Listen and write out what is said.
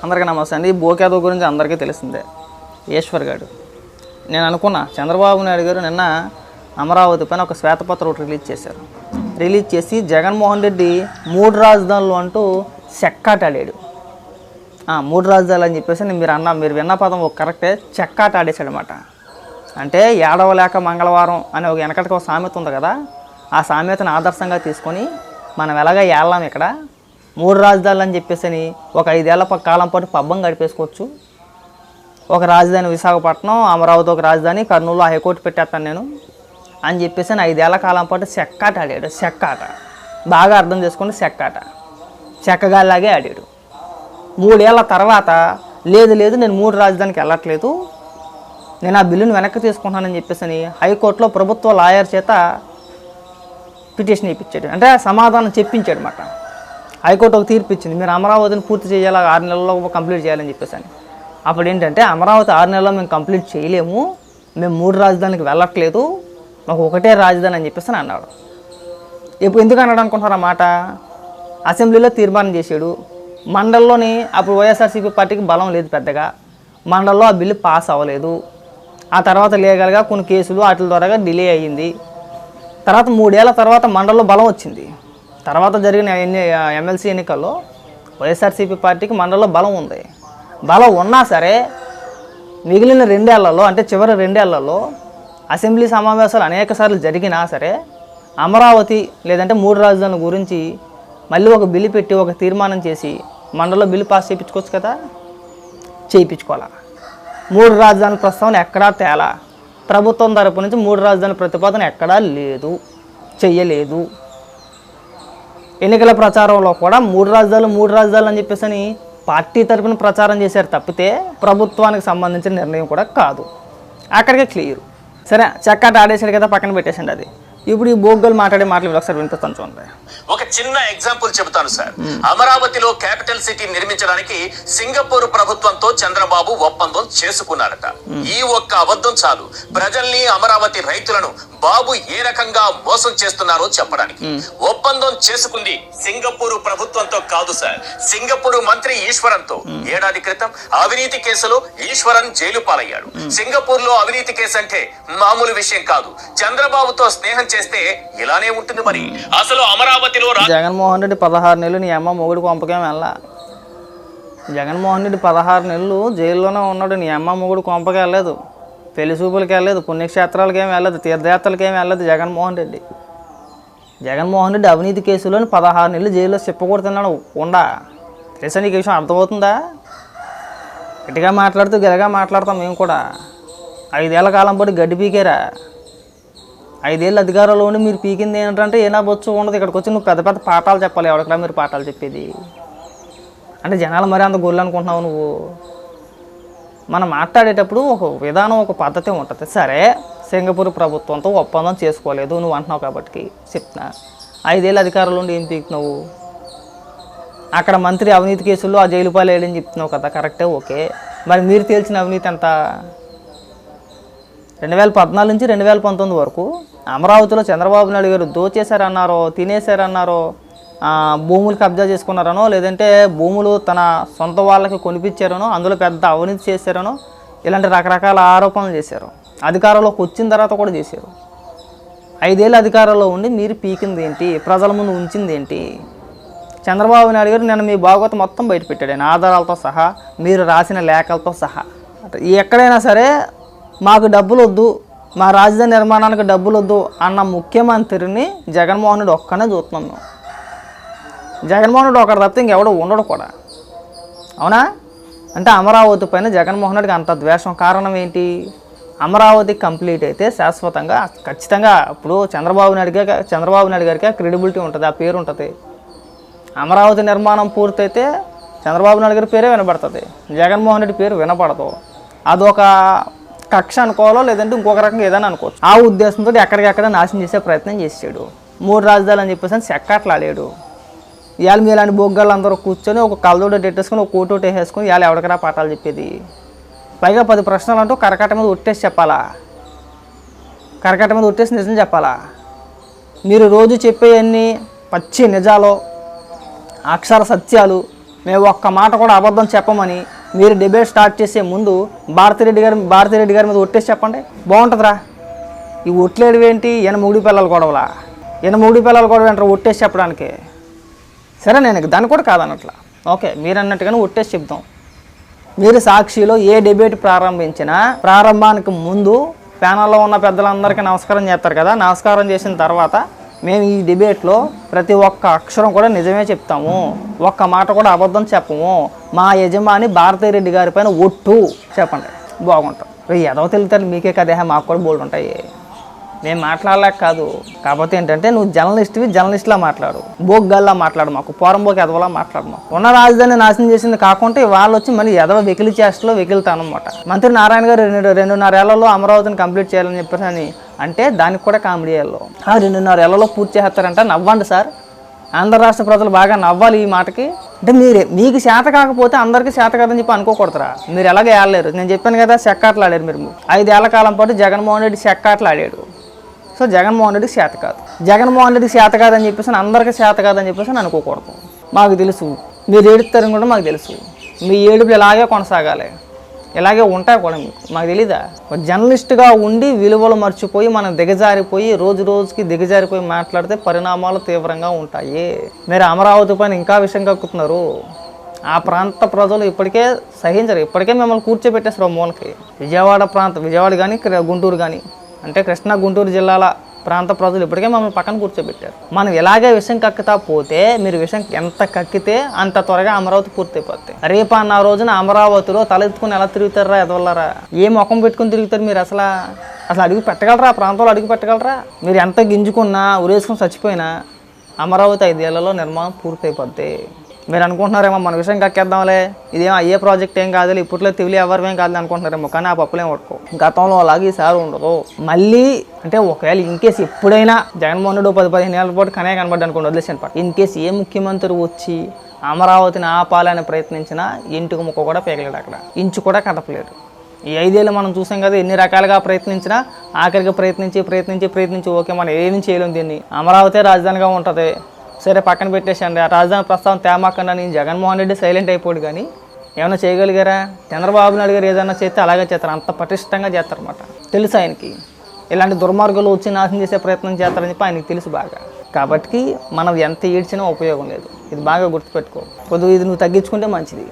అందరికీ నమస్తే అండి. బోకేదో గురించి అందరికీ తెలిసిందే. ఈశ్వర్ గారు నేను అనుకున్నా చంద్రబాబు నాయుడు గారు నిన్న అమరావతి పైన ఒక శ్వేతపత్రం ఒకటి రిలీజ్ చేసి జగన్మోహన్ రెడ్డి 3 రాజధానులు అంటూ చెక్కాటాడాడు. 3 రాజధానులు అని చెప్పేసి మీరు విన్న పదం ఒక కరెక్టే, చెక్కాట ఆడేశాడు అనమాట. అంటే ఏడవలేక మంగళవారం అనే ఒక వెనకటికి ఒక సామెత ఉంది కదా, ఆ సామెతను ఆదర్శంగా తీసుకొని మనం ఎలాగ ఏళ్ళాం ఇక్కడ 3 రాజధానులు అని చెప్పేసి ఒక 5 ఏళ్ల కాలం పాటు పబ్బం గడిపేసుకోవచ్చు. ఒక రాజధాని విశాఖపట్నం, అమరావతి ఒక రాజధాని, కర్నూలు హైకోర్టు పెట్టేస్తాను నేను అని చెప్పేసి 5 ఏళ్ల కాలం పాటు చెక్కాట ఆడాడు. చెక్కాట బాగా అర్థం చేసుకుని చెక్కగాలాగే ఆడాడు. 3 ఏళ్ల తర్వాత లేదు నేను 3 రాజధానికి వెళ్ళట్లేదు, నేను ఆ బిల్లును వెనక్కి తీసుకుంటానని చెప్పేసి హైకోర్టులో ప్రభుత్వ లాయర్ చేత పిటిషన్ ఇప్పించాడు. అంటే సమాధానం చెప్పించాడు అన్నమాట. హైకోర్టు ఒక తీర్పు ఇచ్చింది, మీరు అమరావతిని పూర్తి చేయాలి, 6 నెలల్లో కంప్లీట్ చేయాలని చెప్పేసి. అప్పుడు ఏంటంటే అమరావతి 6 నెలల్లో మేము కంప్లీట్ చేయలేము, మేము 3 రాజధానికి వెళ్ళట్లేదు, మాకు ఒకటే రాజధాని అని చెప్పేసి అన్నాడు. ఇప్పుడు ఎందుకు అన్నాడు అనుకుంటున్నారు అన్నమాట. అసెంబ్లీలో తీర్మానం చేశాడు, మండలిలోని అప్పుడు వైఎస్ఆర్సీపీ పార్టీకి బలం లేదు పెద్దగా, మండలిలో ఆ బిల్లు పాస్ అవ్వలేదు. ఆ తర్వాత లీగల్గా కొన్ని కేసులు వాటి ద్వారా డిలే అయ్యింది. తర్వాత 3 ఏళ్ల తర్వాత మండలిలో బలం వచ్చింది. తర్వాత జరిగిన ఎమ్మెల్సీ ఎన్నికల్లో వైఎస్ఆర్సీపీ పార్టీకి మండలిలో బలం ఉంది. బలం ఉన్నా సరే మిగిలిన 2 ఏళ్లలో, అంటే చివరి 2 ఏళ్లలో అసెంబ్లీ సమావేశాలు అనేక సార్లు జరిగినా సరే అమరావతి లేదంటే 3 రాజధానుల గురించి మళ్ళీ ఒక బిల్లు పెట్టి ఒక తీర్మానం చేసి మండలిలో బిల్లు పాస్ చేయించుకోవచ్చు కదా, చేయించుకోవాలా. 3 రాజధానుల ప్రస్తావన ఎక్కడా తేలా, ప్రభుత్వం తరపు నుంచి 3 రాజధానుల ప్రతిపాదన ఎక్కడా లేదు, చెయ్యలేదు. ఎన్నికల ప్రచారంలో కూడా 3 రాజధానులు అని చెప్పేసి పార్టీ తరపున ప్రచారం చేశారు తప్పితే ప్రభుత్వానికి సంబంధించిన నిర్ణయం కూడా కాదు. అక్కడికే క్లియర్. సరే చెక్కాట ఆడేసాడు కదా, పక్కన పెట్టేసండి అది. ఇప్పుడు ఈ బోగ్గలు మాట్లాడే మాటలు ఒకసారి వినిపిస్తాను చూడండి. ఒక చిన్న ఎగ్జాంపుల్ చెబుతాను సార్. అమరావతిలో క్యాపిటల్ సిటీ నిర్మించడానికి సింగపూర్ ప్రభుత్వంతో చంద్రబాబు ఒప్పందం చేసుకున్నారట. ఈ ఒక్క అబద్ధం చాలు ప్రజల్ని, అమరావతి రైతులను బాబు ఏ రకంగా మోసం చేస్తున్నారో చెప్పడానికి. ఒప్పందం చేసుకుంది సింగపూర్ ప్రభుత్వంతో కాదు సార్, సింగపూర్ మంత్రి ఈశ్వరన్తో. ఏడాది క్రితం అవినీతి కేసులో ఈశ్వరన్ జైలు పాలయ్యాడు. సింగపూర్ లో అవినీతి కేసు అంటే మామూలు విషయం కాదు. చంద్రబాబుతో స్నేహం చేస్తే ఇలానే ఉంటుంది మరి. అసలు అమరావతిలో జగన్మోహన్ రెడ్డి 16 నెలలు నీ అమ్మ మొగుడు కొంపకేం వెళ్ళా. జగన్మోహన్ రెడ్డి 16 నెలలు జైల్లోనే ఉన్నాడు, నీ అమ్మ మొగుడు కొంపకి వెళ్ళలేదు, పెళ్లి చూపులకి వెళ్ళలేదు, పుణ్యక్షేత్రాలకి ఏమి వెళ్ళలేదు, తీర్థయాత్రలకి ఏమి వెళ్ళలేదు. జగన్మోహన్ రెడ్డి అవినీతి కేసులోని 16 నెలలు జైల్లో చెప్పకూడుతున్నాడు ఉండా. తెలుసా నీకు విషయం అర్థమవుతుందా? గట్టిగా మాట్లాడుతూ గెలగా మాట్లాడతాం మేము కూడా. 5 ఏళ్ల కాలం పాటు గడ్డి పీకేరా. 5 ఏళ్ళు అధికారంలో ఉండి మీరు పీకింది ఏంటంటే ఏనా బొచ్చు ఉండదు. ఇక్కడికి వచ్చి నువ్వు పెద్ద పెద్ద పాఠాలు చెప్పాలి. ఎవరికైనా మీరు పాఠాలు చెప్పేది అంటే జనాలు మరీ అంత గొర్రెలు అనుకుంటున్నావు నువ్వు. మనం మాట్లాడేటప్పుడు ఒక విధానం, ఒక పద్ధతి ఉంటుంది. సరే సింగపూర్ ప్రభుత్వంతో ఒప్పందం చేసుకోలేదు నువ్వు అంటున్నావు కాబట్టి చెప్తున్నా. 5 ఏళ్ళు అధికారంలో ఉండి ఏం పీకుతున్నావు? అక్కడ మంత్రి అవినీతి కేసుల్లో ఆ జైలు పాలు వేయడని చెప్తున్నావు కదా, కరెక్టే, ఓకే. మరి మీరు తేల్చిన అవినీతి ఎంత? 2014 నుంచి 2019 వరకు అమరావతిలో చంద్రబాబు నాయుడు గారు దోచేశారన్నారో, తినేశారన్నారో, భూములు కబ్జా చేసుకున్నారనో, లేదంటే భూములు తన సొంత వాళ్ళకి కొనిపించారనో, అందులో పెద్ద అవినీతి చేశారనో, ఇలాంటి రకరకాల ఆరోపణలు చేశారు. అధికారంలోకి వచ్చిన తర్వాత కూడా చేశారు. 5 ఏళ్ళు అధికారంలో ఉండి మీరు పీకింది ఏంటి? ప్రజల ముందు ఉంచింది ఏంటి? చంద్రబాబు నాయుడు గారు నేను మీ భాగవతం మొత్తం బయటపెట్టాడు ఆయన, ఆధారాలతో సహా, మీరు రాసిన లేఖలతో సహా. ఎక్కడైనా సరే మాకు డబ్బులు వద్దు, మా రాజధాని నిర్మాణానికి డబ్బులు వద్దు అన్న ముఖ్యమంత్రిని జగన్మోహన్ రెడ్డి ఒక్కనే చూస్తున్నాం మేము. జగన్మోహన్ రెడ్డి ఒకటి తప్పితే ఇంకెవడో ఉండడు కూడా. అవునా? అంటే అమరావతి పైన జగన్మోహన్ రెడ్డికి అంత ద్వేషం. కారణం ఏంటి? అమరావతి కంప్లీట్ అయితే శాశ్వతంగా ఖచ్చితంగా ఇప్పుడు చంద్రబాబు నాయుడు గారికి క్రెడిబిలిటీ ఉంటుంది, ఆ పేరు ఉంటుంది. అమరావతి నిర్మాణం పూర్తయితే చంద్రబాబు నాయుడు గారి పేరే వినపడుతుంది, జగన్మోహన్ రెడ్డి పేరు వినపడదు. అదొక కక్ష అనుకోవాలో, లేదంటే ఇంకొక రకంగా ఏదైనా అనుకోవచ్చు. ఆ ఉద్దేశంతో ఎక్కడికెక్కడ నాశనం చేసే ప్రయత్నం చేసాడు. 3 రాజధానులు అని చెప్పేసి చెక్కాట్లాడాడు. ఇవాళ మీలాంటి బొగ్గాళ్ళు అందరూ కూర్చొని ఒక కలదోట ఎట్టేసుకొని ఒక కోటోటి వేసేసుకొని ఇవాళ ఎవరికైనా పాఠాలు చెప్పేది. పైగా 10 ప్రశ్నలు అంటూ కరకట్ట మీద ఒట్టేసి చెప్పాలా, కరకట్ట మీద ఒట్టేసి నిజం చెప్పాలా? మీరు రోజు చెప్పేవన్నీ పచ్చి నిజాలు, అక్షర సత్యాలు మేము ఒక్క మాట కూడా అబద్ధం చెప్పమని మీరు డిబేట్ స్టార్ట్ చేసే ముందు భారతిరెడ్డి గారి మీద ఒట్టేసి చెప్పండి, బాగుంటుందిరా. ఈ ఒట్లేడు ఏంటి, ఈయన మూడు పిల్లలు గొడవలా, ఈయన మూడు పిల్లలు గొడవ అంటారు ఒట్టేసి చెప్పడానికి. సరే, నేను దాన్ని కూడా కాదన్నట్లా, ఓకే మీరు అన్నట్టుగానే ఒట్టేసి చెప్తాం. మీరు సాక్షిలో ఏ డిబేట్ ప్రారంభించినా ప్రారంభానికి ముందు ప్యానల్లో ఉన్న పెద్దలందరికీ నమస్కారం చేస్తారు కదా, నమస్కారం చేసిన తర్వాత మేము ఈ డిబేట్లో ప్రతి ఒక్క అక్షరం కూడా నిజమే చెప్తాము, ఒక్క మాట కూడా అబద్ధం చెప్పము, మా యజమాని భారతిరెడ్డి గారి పైన ఒట్టు చెప్పండి, బాగుంటాం. ఏదో తెలుగుతారు మీకే కదా, మాకు కూడా బోల్డ్ ఉంటాయి. నేను మాట్లాడలేక కాదు, కాకపోతే ఏంటంటే నువ్వు జర్నలిస్ట్లా మాట్లాడు, బోగ్గాల్లా మాట్లాడు, మాకు పోరంబోకి ఎదవలా మాట్లాడు. మాకు ఉన్న రాజధాని నాశనం చేసింది కాకుంటే వాళ్ళు వచ్చి మళ్ళీ ఎదవ వెకిలి చేష్టలో వెకిలుతానమాట. మంత్రి నారాయణ గారు 2.5 ఏళ్లలో అమరావతిని కంప్లీట్ చేయాలని చెప్పేసి అని అంటే దానికి కూడా కామెడీ ఏళ్ళు 2.5 ఏళ్లలో పూర్తి చేస్తారంట. నవ్వండి సార్, ఆంధ్ర రాష్ట్ర ప్రజలు బాగా నవ్వాలి ఈ మాటకి. అంటే మీకు చేత కాకపోతే అందరికీ చేత కాదని చెప్పి అనుకోకూడదురా. మీరు ఎలాగ ఏడలేరు, నేను చెప్పాను కదా, చెక్కాట్లు ఆడారు మీరు. 5 ఏళ్ల కాలం పాటు జగన్మోహన్ రెడ్డి చెక్కాట్లు ఆడాడు. సో జగన్మోహన్ రెడ్డికి చేత కాదు, జగన్మోహన్ రెడ్డికి చేత కాదని చెప్పేసి అందరికీ చేత కాదని చెప్పేసి అనుకోకూడదు. మాకు తెలుసు మీరు ఏడుస్తారని కూడా మాకు తెలుసు, మీ ఏడుపులు ఇలాగే కొనసాగాలి, ఇలాగే ఉంటాయి కూడా మాకు తెలీదా. ఒక జర్నలిస్ట్గా ఉండి విలువలు మర్చిపోయి మనం దిగజారిపోయి రోజుకి దిగజారిపోయి మాట్లాడితే పరిణామాలు తీవ్రంగా ఉంటాయి. మీరు అమరావతి పైన ఇంకా విషయం కక్కుతున్నారు. ఆ ప్రాంత ప్రజలు ఇప్పటికే సహించరు, ఇప్పటికే మిమ్మల్ని కూర్చోబెట్టేస్తారు మూలకి. విజయవాడ కానీ గుంటూరు కానీ, అంటే కృష్ణా గుంటూరు జిల్లాల ప్రాంత ప్రజలు ఇప్పటికే మమ్మల్ని పక్కన కూర్చోబెట్టారు. మనం ఇలాగే విషయం కక్కుతా పోతే మీరు విషయం ఎంత కక్కితే అంత త్వరగా అమరావతి పూర్తయిపోతాయి. రేపు అన్న రోజున అమరావతిలో తలెత్తుకుని ఎలా తిరుగుతారా, ఎదవల్లారా, ఏ ముఖం పెట్టుకుని తిరుగుతారు మీరు? అసలు అడుగు పెట్టగలరా? ఆ ప్రాంతంలో అడుగు పెట్టగలరా? మీరు ఎంత గింజుకున్నా ఉరేసుకుని చచ్చిపోయినా అమరావతి 5 ఏళ్లలో నిర్మాణం పూర్తయిపోద్ది. మీరు అనుకుంటున్నారేమో మన విషయం కక్కేద్దాంలే, ఇదేమో అయ్యే ప్రాజెక్ట్ ఏం కాదు, ఇప్పట్లో తివిలి ఎవరిమేం కాదు అనుకుంటున్నారేమో. కానీ ఆ పప్పులేం పట్టుకో, గతంలో అలాగే ఈసారి ఉండదు. మళ్ళీ అంటే ఒకవేళ ఇన్కేస్ ఎప్పుడైనా జగన్మోహన్ రెడ్డి 10-15 ఏళ్ళ పాటు కనే కనబడ్డా అనుకోండి, వదిలేసాను పాటు. ఇన్కేస్ ఏ ముఖ్యమంత్రి వచ్చి అమరావతిని ఆపాలని ప్రయత్నించినా ఇంటికి ముక్క కూడా పేగలేడు, అక్కడ ఇంచు కూడా కదపలేడు. ఈ 5 ఏళ్ళు మనం చూసాం కదా, ఎన్ని రకాలుగా ప్రయత్నించినా ఆఖరికి ప్రయత్నించి ఓకే మనం ఏమీ చేయలేం, దీన్ని అమరావతి రాజధానిగా ఉంటుంది, సరే పక్కన పెట్టేసండి, ఆ రాజధాని ప్రస్తావన తేమాకన్నా నేను జగన్మోహన్ రెడ్డి సైలెంట్ అయిపోయాడు. కానీ ఏమైనా చేయగలిగారా? చంద్రబాబు నాయుడు గారు ఏదైనా చేస్తే అలాగే చేస్తారు, అంత పటిష్టంగా చేస్తారన్నమాట. తెలుసు ఆయనకి ఇలాంటి దుర్మార్గులు వచ్చి నాశనం చేసే ప్రయత్నం చేస్తారని చెప్పి ఆయనకి తెలుసు బాగా. కాబట్టి మనం ఎంత ఏడ్చినా ఉపయోగం లేదు, ఇది బాగా గుర్తుపెట్టుకో. కొద్దిగా ఇది నువ్వు తగ్గించుకుంటే మంచిది.